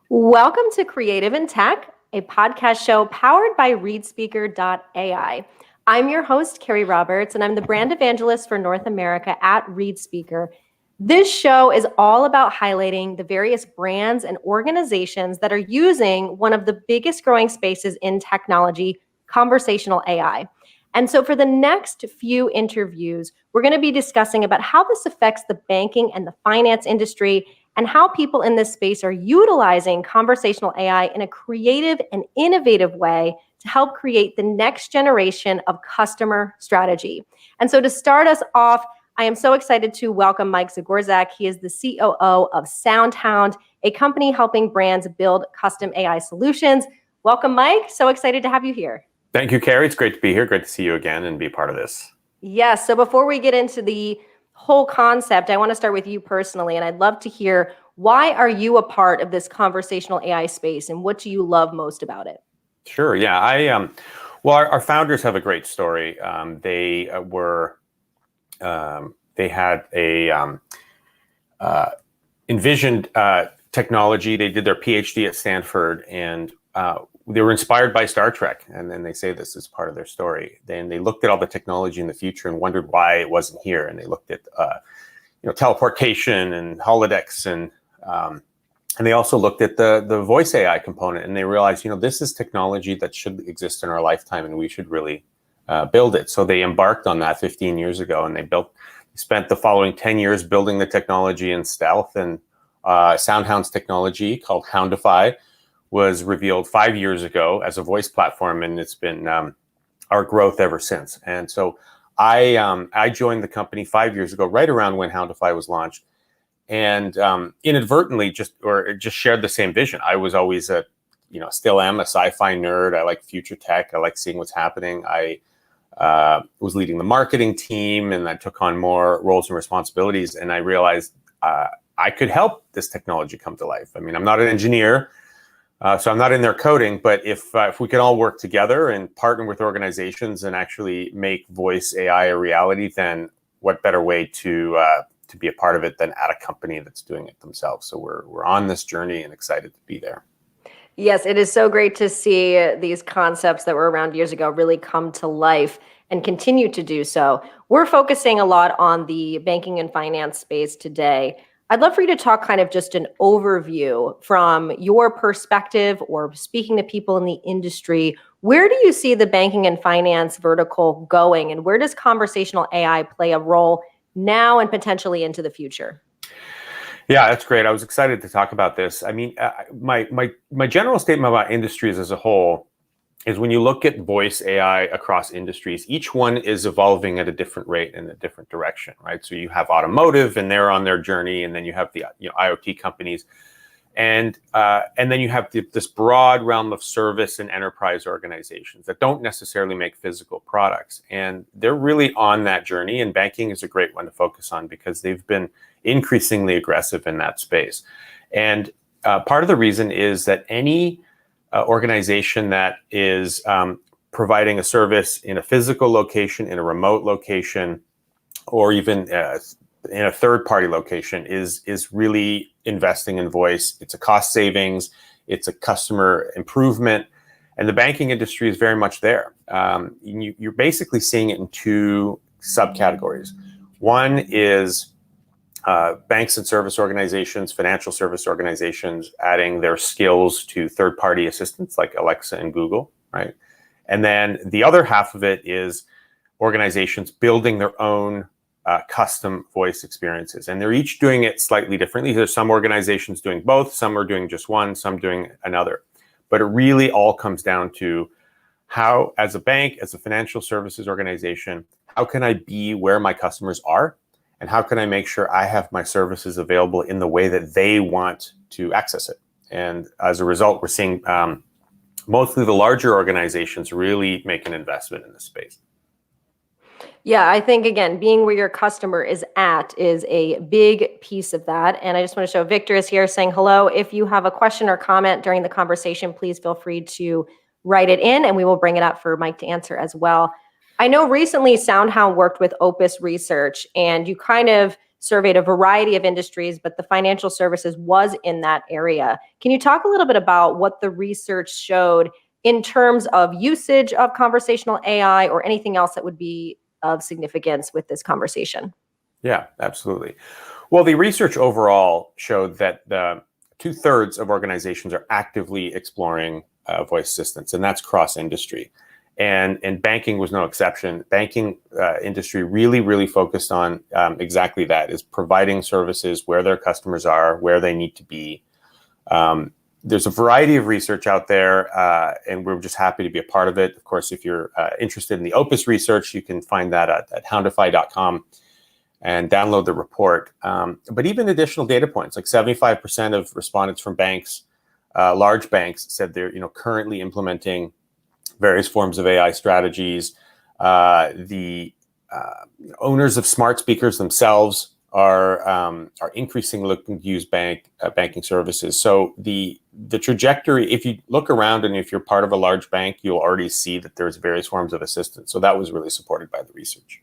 Welcome to Creative in Tech, a podcast show powered by ReadSpeaker AI. I'm your host, Carrie Roberts, and I'm the brand evangelist for North America at ReadSpeaker. This show is all about highlighting the various brands and organizations that are using one of the biggest growing spaces in technology, conversational AI. And so for the next few interviews, we're going to be discussing about how this affects the banking and the finance industry and how people in this space are utilizing conversational AI in a creative and innovative way to help create the next generation of customer strategy. And so to start us off, I am so excited to welcome Mike Zagorsek. He is the COO of SoundHound, a company helping brands build custom AI solutions. Welcome, Mike. So excited to have you here. Thank you, Carrie. It's great to be here. Great to see you again and be part of this. Yes. So before we get into the whole concept, I want to start with you personally, and I'd love to hear, why are you a part of this conversational AI space, and what do you love most about it? Sure. Yeah. Well, our founders have a great story. They had a envisioned technology. They did their PhD at Stanford, and they were inspired by Star Trek, and then they say this is part of their story. Then they looked at all the technology in the future and wondered why it wasn't here. And they looked at teleportation and holodecks, and they also looked at the voice AI component, and they realized this is technology that should exist in our lifetime, and we should really build it. So they embarked on that 15 years ago, and they spent the following 10 years building the technology in stealth. And SoundHound's technology, called Houndify, was revealed 5 years ago as a voice platform, and it's been our growth ever since. And so I joined the company 5 years ago, right around when Houndify was launched, and inadvertently just shared the same vision. I was always still am a sci-fi nerd. I like future tech. I like seeing what's happening. I was leading the marketing team, and I took on more roles and responsibilities, and I realized I could help this technology come to life. I mean, I'm not an engineer, so I'm not in there coding, but if we can all work together and partner with organizations and actually make voice AI a reality, then what better way to be a part of it than at a company that's doing it themselves? So we're on this journey and excited to be there. Yes, it is so great to see these concepts that were around years ago really come to life and continue to do so. We're focusing a lot on the banking and finance space today. I'd love for you to talk kind of just an overview from your perspective or speaking to people in the industry. Where do you see the banking and finance vertical going, and where does conversational AI play a role now and potentially into the future? Yeah, that's great. I was excited to talk about this. I mean, my general statement about industries as a whole is when you look at voice AI across industries, each one is evolving at a different rate in a different direction, right? So you have automotive, and they're on their journey, and then you have the IoT companies, and then you have this broad realm of service and enterprise organizations that don't necessarily make physical products, and they're really on that journey. And banking is a great one to focus on because they've been increasingly aggressive in that space. And part of the reason is that any organization that is providing a service in a physical location, in a remote location, or even in a third-party location is really investing in voice. It's a cost savings, it's a customer improvement, and the banking industry is very much there. You're basically seeing it in two subcategories. One is banks and service organizations, financial service organizations, adding their skills to third-party assistants like Alexa and Google, right? And then the other half of it is organizations building their own custom voice experiences. And they're each doing it slightly differently. There's some organizations doing both, some are doing just one, some doing another. But it really all comes down to how, as a bank, as a financial services organization, how can I be where my customers are? And how can I make sure I have my services available in the way that they want to access it? And as a result, we're seeing mostly the larger organizations really make an investment in this space. Yeah, I think, again, being where your customer is at is a big piece of that. And I just want to show Victor is here saying hello. If you have a question or comment during the conversation, please feel free to write it in, and we will bring it up for Mike to answer as well. I know recently SoundHound worked with Opus Research, and you kind of surveyed a variety of industries, but the financial services was in that area. Can you talk a little bit about what the research showed in terms of usage of conversational AI or anything else that would be of significance with this conversation? Yeah, absolutely. Well, the research overall showed that the 2/3 of organizations are actively exploring voice assistants, and that's cross industry. And banking was no exception. Banking industry really focused on exactly that, is providing services where their customers are, where they need to be. There's a variety of research out there, and we're just happy to be a part of it. Of course, if you're interested in the Opus research, you can find that at houndify.com and download the report. But even additional data points, like 75% of respondents from banks, large banks, said they're currently implementing various forms of AI strategies. The owners of smart speakers themselves are increasingly looking to use banking services. So the trajectory, if you look around and if you're part of a large bank, you'll already see that there's various forms of assistance. So that was really supported by the research.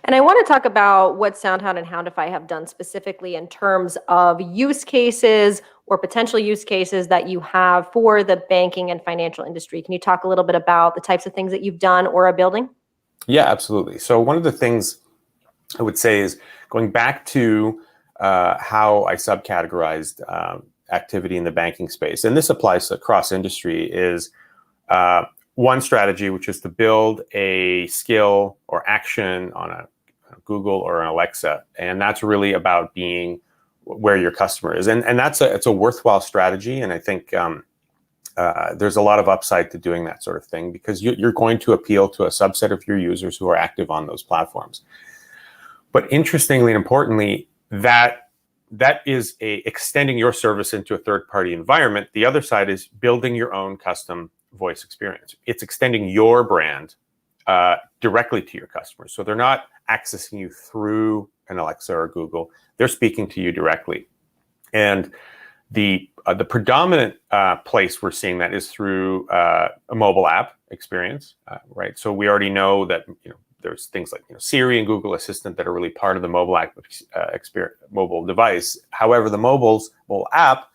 And I want to talk about what SoundHound and Houndify have done specifically in terms of use cases or potential use cases that you have for the banking and financial industry. Can you talk a little bit about the types of things that you've done or are building? Yeah, absolutely. So one of the things I would say is going back to how I subcategorized activity in the banking space, and this applies across industry, is one strategy, which is to build a skill or action on a Google or an Alexa, and that's really about being where your customer is, and it's a worthwhile strategy, and I think there's a lot of upside to doing that sort of thing, because you're going to appeal to a subset of your users who are active on those platforms. But interestingly and importantly, that is extending your service into a third-party environment. The other side is building your own custom voice experience. It's extending your brand directly to your customers. So they're not accessing you through an Alexa or Google. They're speaking to you directly. And the predominant place we're seeing that is through a mobile app experience, right? So we already know that there's things like Siri and Google Assistant that are really part of the mobile app mobile device. However, the mobile app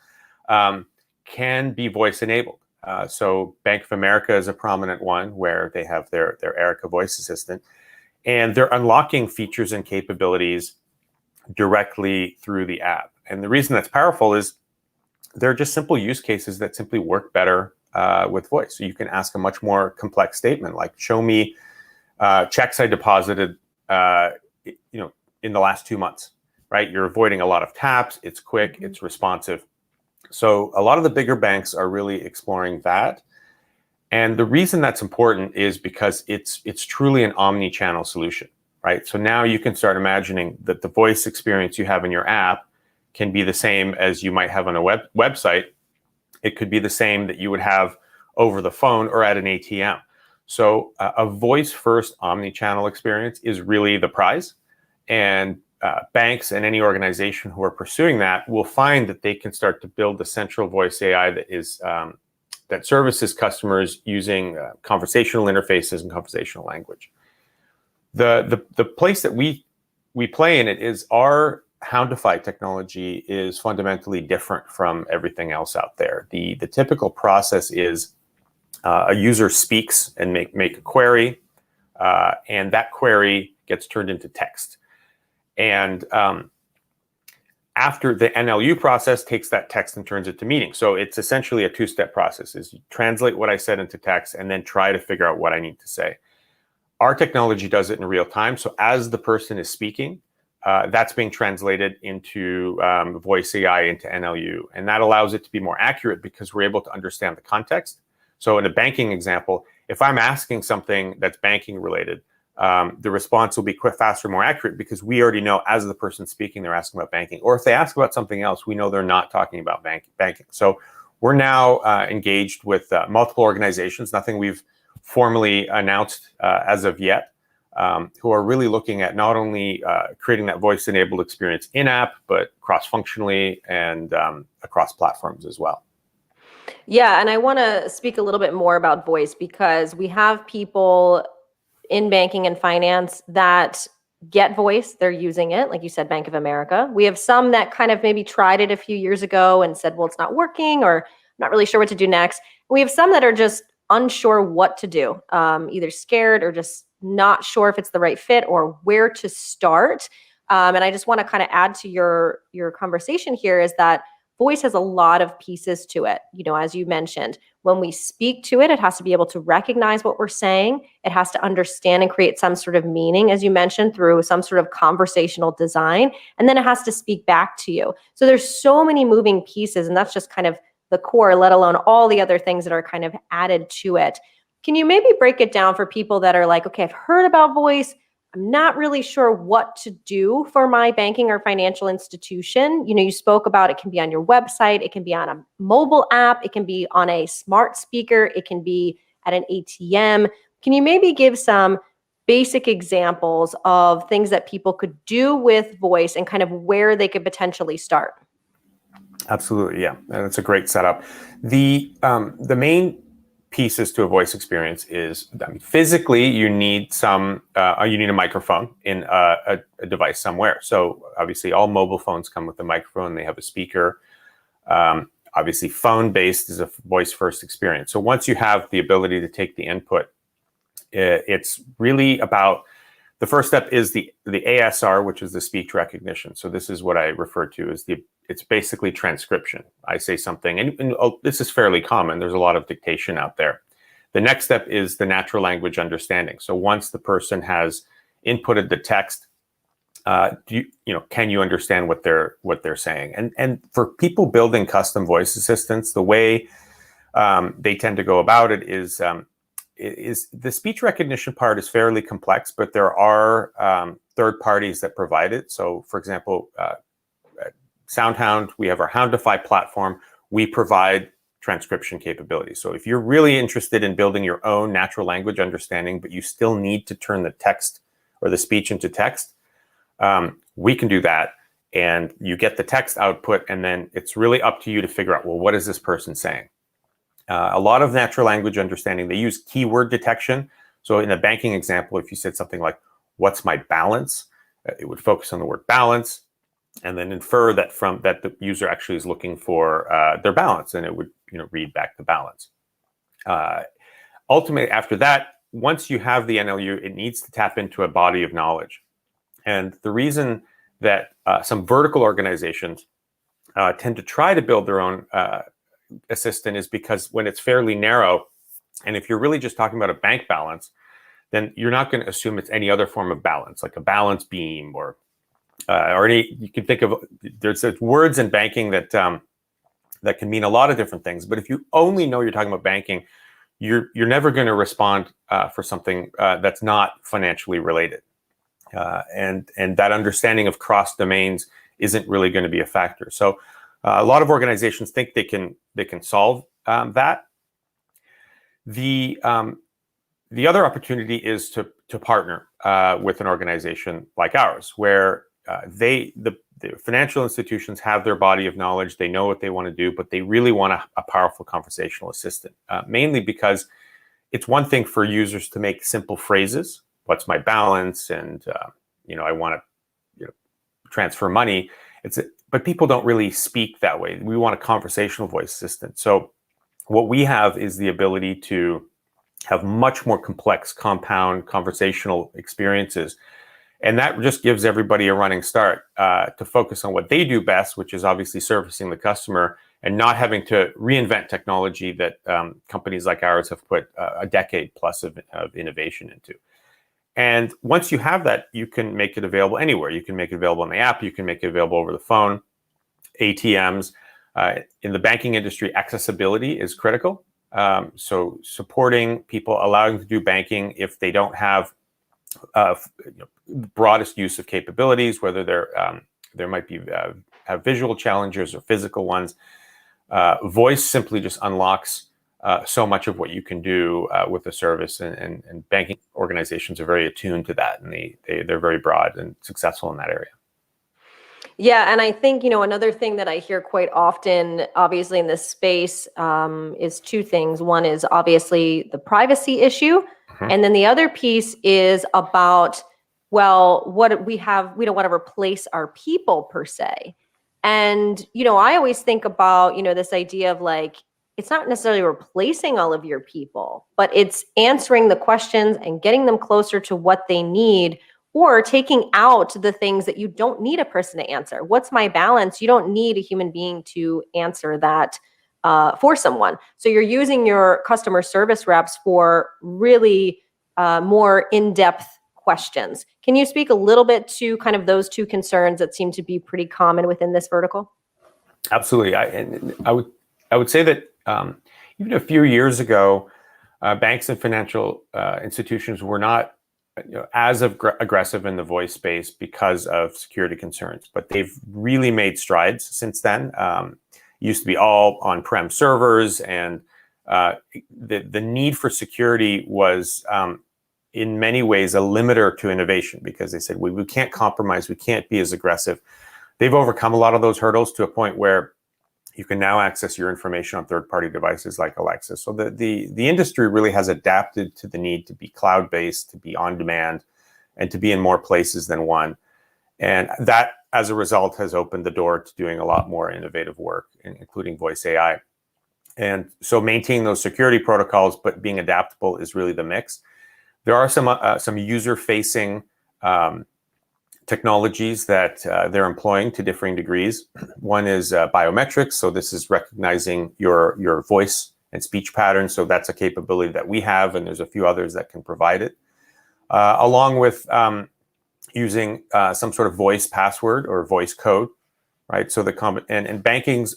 can be voice enabled. So Bank of America is a prominent one where they have their Erica voice assistant, and they're unlocking features and capabilities directly through the app. And the reason that's powerful is they're just simple use cases that simply work better with voice. So you can ask a much more complex statement, like show me checks I deposited, in the last 2 months, right? You're avoiding a lot of taps. It's quick. It's responsive. So a lot of the bigger banks are really exploring that. And the reason that's important is because it's truly an omni-channel solution, right? So now you can start imagining that the voice experience you have in your app can be the same as you might have on a website. It could be the same that you would have over the phone or at an ATM. So a voice-first omni-channel experience is really the prize. And banks and any organization who are pursuing that will find that they can start to build the central voice AI that is that services customers using conversational interfaces and conversational language. The place that we play in it is our Houndify technology is fundamentally different from everything else out there. The typical process is a user speaks and make a query, and that query gets turned into text. And after the NLU process takes that text and turns it to meaning. So it's essentially a two-step process, is you translate what I said into text and then try to figure out what I need to say. Our technology does it in real time. So as the person is speaking, that's being translated into voice AI, into NLU. And that allows it to be more accurate because we're able to understand the context. So in a banking example, if I'm asking something that's banking related, the response will be quick, faster, more accurate because we already know as the person speaking, they're asking about banking. Or if they ask about something else, we know they're not talking about banking. So we're now engaged with multiple organizations, nothing we've formally announced as of yet, who are really looking at not only creating that voice-enabled experience in-app, but cross-functionally and across platforms as well. Yeah, and I want to speak a little bit more about voice because we have people in banking and finance that get voice, they're using it. Like you said, Bank of America. We have some that kind of maybe tried it a few years ago and said, well, it's not working, or I'm not really sure what to do next. We have some that are just unsure what to do, either scared or just not sure if it's the right fit or where to start. And I just want to kind of add to your conversation here is that voice has a lot of pieces to it. As you mentioned, when we speak to it, it has to be able to recognize what we're saying. It has to understand and create some sort of meaning, as you mentioned, through some sort of conversational design. And then it has to speak back to you. So there's so many moving pieces, and that's just kind of the core, let alone all the other things that are kind of added to it. Can you maybe break it down for people that are like, okay, I've heard about voice, I'm not really sure what to do for my banking or financial institution. You spoke about it can be on your website, it can be on a mobile app, it can be on a smart speaker, it can be at an ATM. Can you maybe give some basic examples of things that people could do with voice and kind of where they could potentially start? Absolutely, yeah. That's a great setup. The main pieces to a voice experience is physically you need a microphone in a device somewhere. So obviously all mobile phones come with a microphone, they have a speaker. Obviously phone based is a voice first experience. So once you have the ability to take the input, it's really about, the first step is the ASR, which is the speech recognition. So this is what I refer to as it's basically transcription. I say something, and this is fairly common. There's a lot of dictation out there. The next step is the natural language understanding. So once the person has inputted the text, can you understand what they're saying? And for people building custom voice assistants, the way they tend to go about it is the speech recognition part is fairly complex, but there are third parties that provide it. So for example, SoundHound, we have our Houndify platform. We provide transcription capabilities. So if you're really interested in building your own natural language understanding, but you still need to turn the text or the speech into text, we can do that. And you get the text output, and then it's really up to you to figure out, well, what is this person saying? A lot of natural language understanding, they use keyword detection. So in a banking example, if you said something like, what's my balance? It would focus on the word balance and then infer that the user actually is looking for their balance, and it would read back the balance. Ultimately, after that, once you have the NLU, it needs to tap into a body of knowledge. And the reason that some vertical organizations tend to try to build their own assistant is because when it's fairly narrow, and if you're really just talking about a bank balance, then you're not going to assume it's any other form of balance, like a balance beam or any. You can think of there's words in banking that can mean a lot of different things. But if you only know you're talking about banking, you're never going to respond for something that's not financially related, and that understanding of cross domains isn't really going to be a factor. So a lot of organizations think they can solve that. The other opportunity is to partner with an organization like ours, where the financial institutions have their body of knowledge, they know what they want to do, but they really want a powerful conversational assistant, mainly because it's one thing for users to make simple phrases, what's my balance, and I want to transfer money. But people don't really speak that way. We want a conversational voice assistant. So what we have is the ability to have much more complex, compound conversational experiences. And that just gives everybody a running start to focus on what they do best, which is obviously servicing the customer and not having to reinvent technology that companies like ours have put a decade plus of innovation into. And once you have that, you can make it available anywhere. You can make it available on the app. You can make it available over the phone, ATMs. In the banking industry, accessibility is critical. So supporting people, allowing them to do banking if they don't have broadest use of capabilities, whether there might be have visual challenges or physical ones. Voice simply just unlocks so much of what you can do with the service, and banking organizations are very attuned to that, and they're very broad and successful in that area. Yeah, and I think, another thing that I hear quite often, obviously in this space, is two things. One is obviously the privacy issue, and then the other piece is about well, we don't want to replace our people per se. And, I always think about, this idea of like, it's not necessarily replacing all of your people, but it's answering the questions and getting them closer to what they need, or taking out the things that you don't need a person to answer. What's my balance? You don't need a human being to answer that for someone. So you're using your customer service reps for really more in-depth questions. Can you speak a little bit to kind of those two concerns that seem to be pretty common within this vertical? Absolutely. I would say that even a few years ago, banks and financial institutions were not as aggressive in the voice space because of security concerns, but they've really made strides since then. It used to be all on-prem servers, and the need for security was in many ways a limiter to innovation, because they said we can't compromise, we can't be as aggressive. They've overcome a lot of those hurdles to a point where you can now access your information on third-party devices like Alexa. So the industry really has adapted to the need to be cloud-based, to be on demand, and to be in more places than one. And that, as a result, has opened the door to doing a lot more innovative work, including voice AI. And so maintaining those security protocols, but being adaptable, is really the mix. There are some user-facing technologies that they're employing to differing degrees. One is biometrics. So this is recognizing your voice and speech patterns. So that's a capability that we have, and there's a few others that can provide it. Along with using some sort of voice password or voice code, right? So and banking's,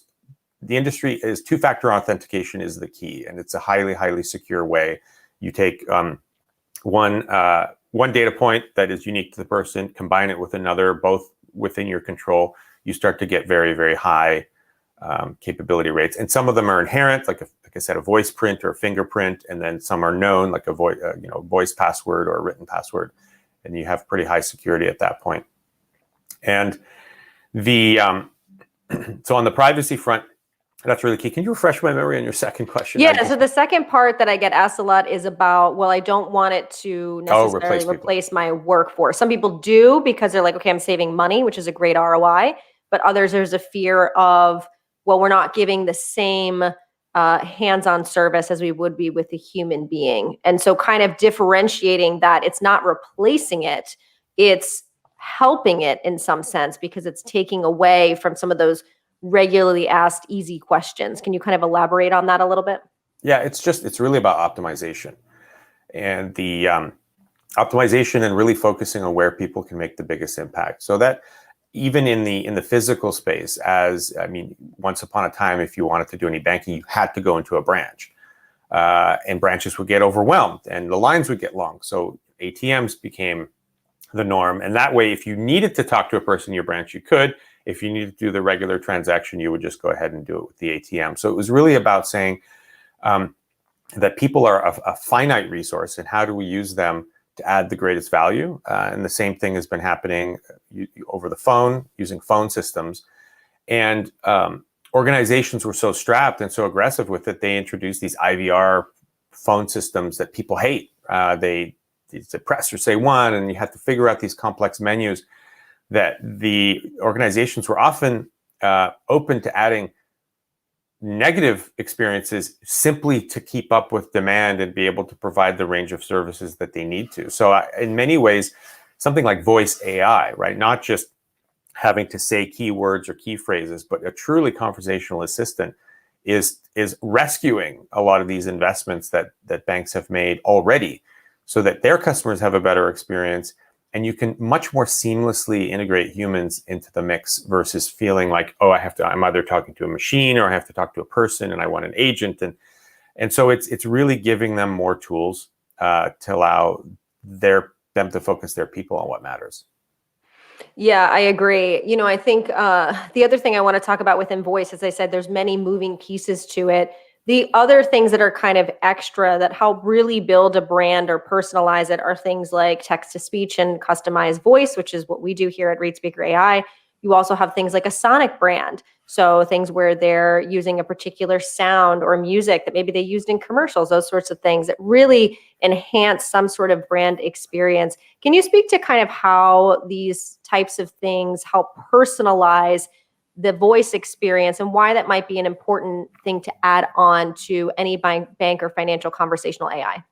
the industry is two-factor authentication is the key, and it's a highly, highly secure way. You take one data point that is unique to the person, combine it with another, both within your control, you start to get very, very high capability rates. And some of them are inherent, like I said, a voice print or a fingerprint, and then some are known, like a voice password or a written password, and you have pretty high security at that point. And the so on the privacy front, that's really key. Can you refresh my memory on your second question? Yeah, so the second part that I get asked a lot is about, well, I don't want it to necessarily replace my workforce. Some people do, because they're like, okay, I'm saving money, which is a great ROI. But others, there's a fear of, well, we're not giving the same hands-on service as we would be with a human being. And so kind of differentiating that it's not replacing it, it's helping it in some sense, because it's taking away from some of those regularly asked easy questions. Can you kind of elaborate on that a little bit? Yeah, it's really about optimization, and the optimization, and really focusing on where people can make the biggest impact. So that even in the physical space, once upon a time, if you wanted to do any banking, you had to go into a branch, and branches would get overwhelmed and the lines would get long. So ATMs became the norm, and that way, if you needed to talk to a person in your branch, you could. If you needed to do the regular transaction, you would just go ahead and do it with the ATM. So it was really about saying that people are a finite resource, and how do we use them to add the greatest value? And the same thing has been happening over the phone, using phone systems. And organizations were so strapped and so aggressive with it, they introduced these IVR phone systems that people hate. They press or say one, and you have to figure out these complex menus, that the organizations were often open to adding negative experiences simply to keep up with demand and be able to provide the range of services that they need to. So in many ways, something like voice AI, right? Not just having to say keywords or key phrases, but a truly conversational assistant is rescuing a lot of these investments that banks have made already, so that their customers have a better experience. And you can much more seamlessly integrate humans into the mix, versus feeling like, oh, I'm either talking to a machine or I have to talk to a person, and I want an agent. And so it's really giving them more tools to allow them to focus their people on what matters. Yeah, I agree. I think the other thing I want to talk about within voice, as I said, there's many moving pieces to it. The other things that are kind of extra that help really build a brand or personalize it are things like text to speech and customized voice, which is what we do here at ReadSpeaker AI. You also have things like a sonic brand. So things where they're using a particular sound or music that maybe they used in commercials, those sorts of things that really enhance some sort of brand experience. Can you speak to kind of how these types of things help personalize the voice experience and why that might be an important thing to add on to any bank or financial conversational AI?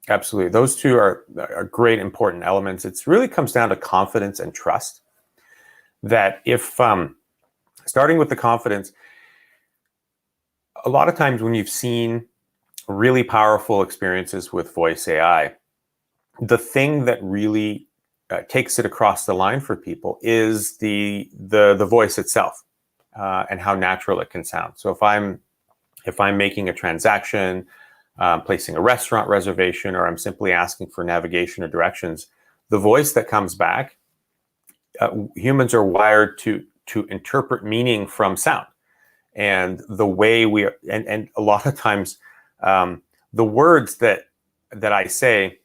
Absolutely. Those two are great, important elements. It really comes down to confidence and trust. That if, starting with the confidence, a lot of times when you've seen really powerful experiences with voice AI, the thing that really takes it across the line for people is the voice itself and how natural it can sound. So if I'm making a transaction, placing a restaurant reservation, or I'm simply asking for navigation or directions, the voice that comes back, humans are wired to interpret meaning from sound. And the way and a lot of times, the words that I say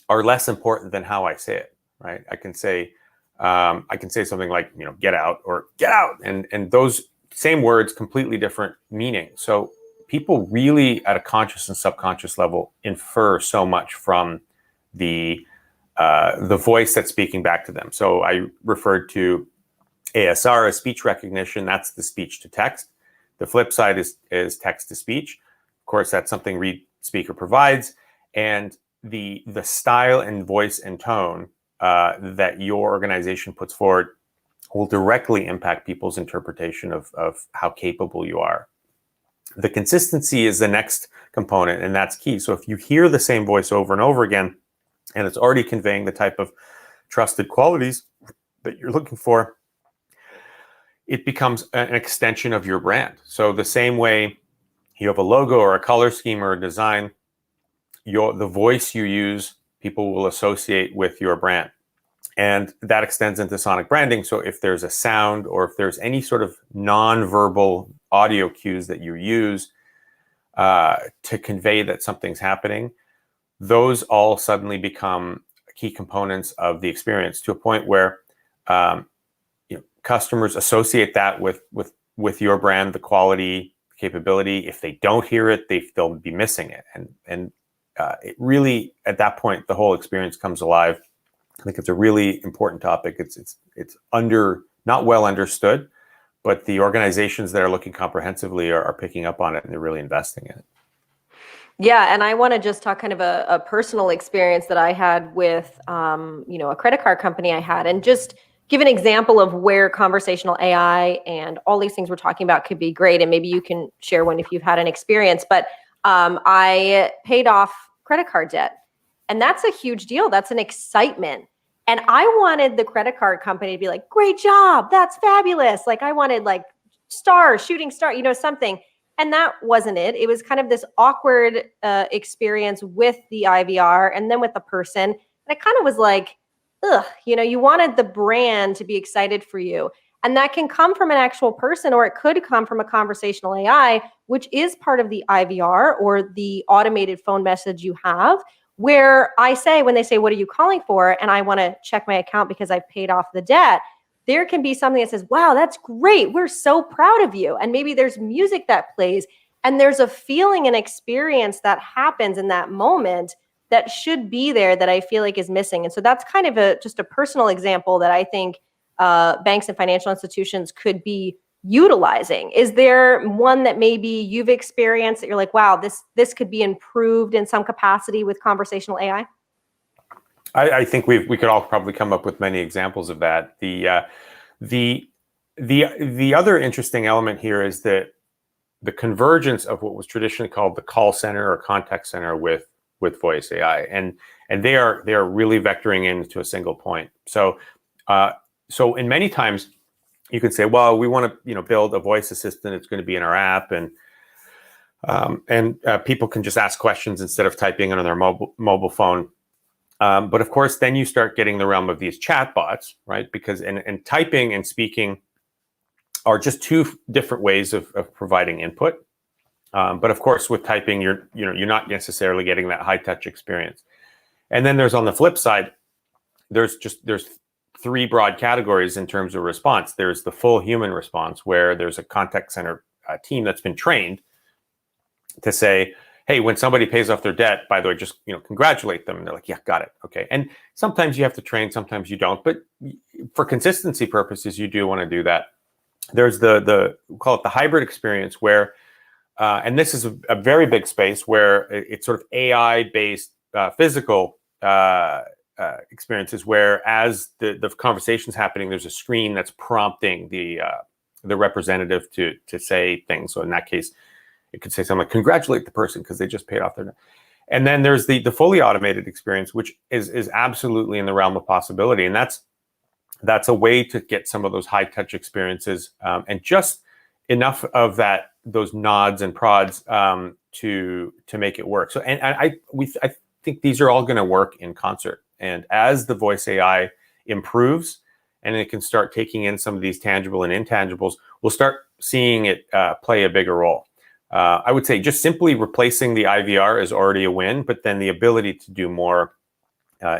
are less important than how I say it, right? I can say something like, get out or get out. And those same words, completely different meaning. So people really at a conscious and subconscious level infer so much from the voice that's speaking back to them. So I referred to ASR as speech recognition. That's the speech to text. The flip side is text to speech. Of course, that's something ReadSpeaker provides. And the style and voice and tone that your organization puts forward will directly impact people's interpretation of how capable you are. The consistency is the next component, and that's key. So if you hear the same voice over and over again, and it's already conveying the type of trusted qualities that you're looking for, it becomes an extension of your brand. So the same way you have a logo or a color scheme or a design, the voice you use, people will associate with your brand. And that extends into sonic branding. So if there's a sound or if there's any sort of non-verbal audio cues that you use to convey that something's happening, those all suddenly become key components of the experience, to a point where customers associate that with your brand, the quality, capability. If they don't hear it, they'll be missing it. And it really, at that point, the whole experience comes alive. I think it's a really important topic. It's not well understood, but the organizations that are looking comprehensively are picking up on it, and they're really investing in it. Yeah, and I want to just talk kind of a personal experience that I had with a credit card company I had, and just give an example of where conversational AI and all these things we're talking about could be great. And maybe you can share one if you've had an experience. But I paid off credit card debt, and that's a huge deal. That's an excitement. And I wanted the credit card company to be like, great job, that's fabulous. Like I wanted like stars, shooting star, something. And that wasn't it. It was kind of this awkward experience with the IVR and then with the person. And it kind of was like, ugh, you wanted the brand to be excited for you. And that can come from an actual person, or it could come from a conversational AI, which is part of the IVR or the automated phone message you have, where I say, when they say, what are you calling for? And I want to check my account because I paid off the debt. There can be something that says, wow, that's great. We're so proud of you. And maybe there's music that plays, and there's a feeling and experience that happens in that moment that should be there that I feel like is missing. And so that's kind of just a personal example that I think banks and financial institutions could be utilizing. Is there one that maybe you've experienced that you're like, wow, this could be improved in some capacity with conversational AI? I think we could all probably come up with many examples of that. The other interesting element here is that the convergence of what was traditionally called the call center or contact center with voice AI, and they are really vectoring into a single point. So in many times you could say, well, we want to build a voice assistant. It's going to be in our app, and people can just ask questions instead of typing on their mobile phone. But of course, then you start getting the realm of these chat bots, right? Because and typing and speaking are just two different ways of providing input. But of course, with typing, you're not necessarily getting that high touch experience. And then there's, on the flip side, there's three broad categories in terms of response. There's the full human response, where there's a contact center team that's been trained to say, hey, when somebody pays off their debt, by the way, just congratulate them. And they're like, yeah, got it. Okay. And sometimes you have to train, sometimes you don't. But for consistency purposes, you do want to do that. There's the we'll call it the hybrid experience, where, and this is a very big space where it's sort of AI-based physical experiences, where as the conversation's happening, there's a screen that's prompting the representative to say things. So in that case, it could say something like, congratulate the person because they just paid off their debt. And then there's the fully automated experience, which is absolutely in the realm of possibility. And that's a way to get some of those high touch experiences and just enough of those nods and prods to make it work. So I think these are all going to work in concert. And as the voice AI improves and it can start taking in some of these tangible and intangibles, we'll start seeing it play a bigger role. I would say just simply replacing the IVR is already a win, but then the ability to do more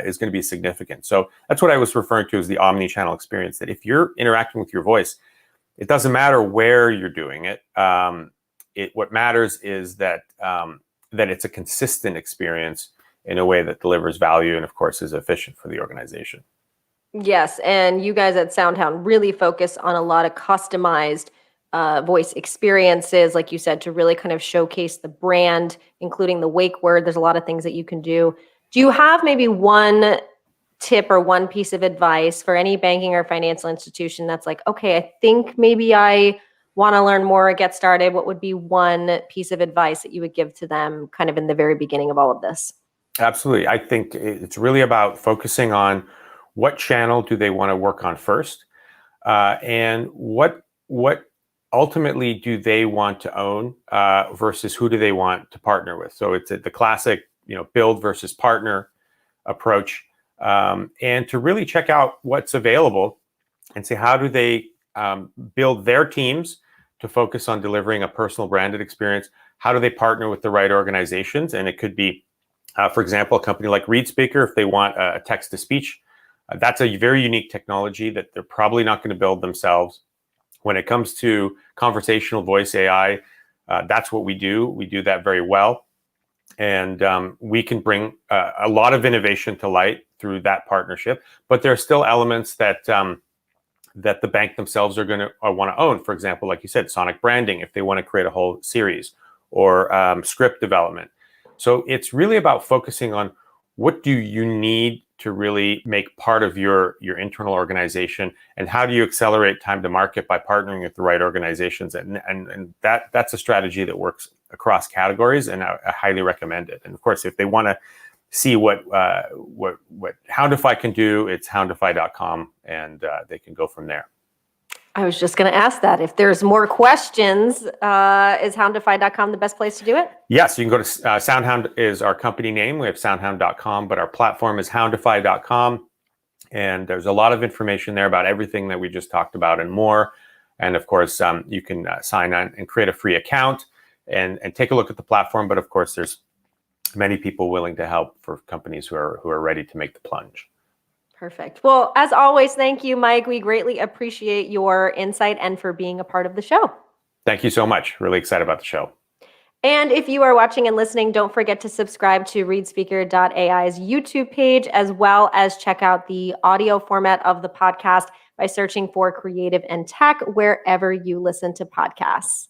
is going to be significant. So that's what I was referring to as the omni-channel experience, that if you're interacting with your voice, it doesn't matter where you're doing it. What matters is that it's a consistent experience in a way that delivers value and, of course, is efficient for the organization. Yes, and you guys at SoundHound really focus on a lot of customized voice experiences, like you said, to really kind of showcase the brand, including the wake word. There's a lot of things that you can do. Do you have maybe one tip or one piece of advice for any banking or financial institution that's like, okay, I think maybe I want to learn more or get started? What would be one piece of advice that you would give to them kind of in the very beginning of all of this? Absolutely. I think it's really about focusing on what channel do they want to work on first, and what ultimately do they want to own versus who do they want to partner with. So it's the classic, build versus partner approach, and to really check out what's available and say, how do they build their teams to focus on delivering a personal branded experience? How do they partner with the right organizations? And it could be, for example, a company like ReadSpeaker, if they want a text-to-speech. That's a very unique technology that they're probably not going to build themselves. When it comes to conversational voice AI, that's what we do. We do that very well. And we can bring a lot of innovation to light through that partnership. But there are still elements that the bank themselves are going to want to own. For example, like you said, sonic branding, if they want to create a whole series, or script development. So it's really about focusing on what do you need to really make part of your internal organization, and how do you accelerate time to market by partnering with the right organizations? And that's a strategy that works across categories, and I highly recommend it. And of course, if they want to see what Houndify can do, it's houndify.com, and they can go from there. I was just going to ask that. If there's more questions, is houndify.com the best place to do it? Yes, you can go to SoundHound is our company name. We have soundhound.com, but our platform is houndify.com. And there's a lot of information there about everything that we just talked about and more. And of course, you can sign on and create a free account and take a look at the platform. But of course, there's many people willing to help for companies who are ready to make the plunge. Perfect. Well, as always, thank you, Mike. We greatly appreciate your insight and for being a part of the show. Thank you so much. Really excited about the show. And if you are watching and listening, don't forget to subscribe to ReadSpeaker.ai's YouTube page, as well as check out the audio format of the podcast by searching for Creative and Tech wherever you listen to podcasts.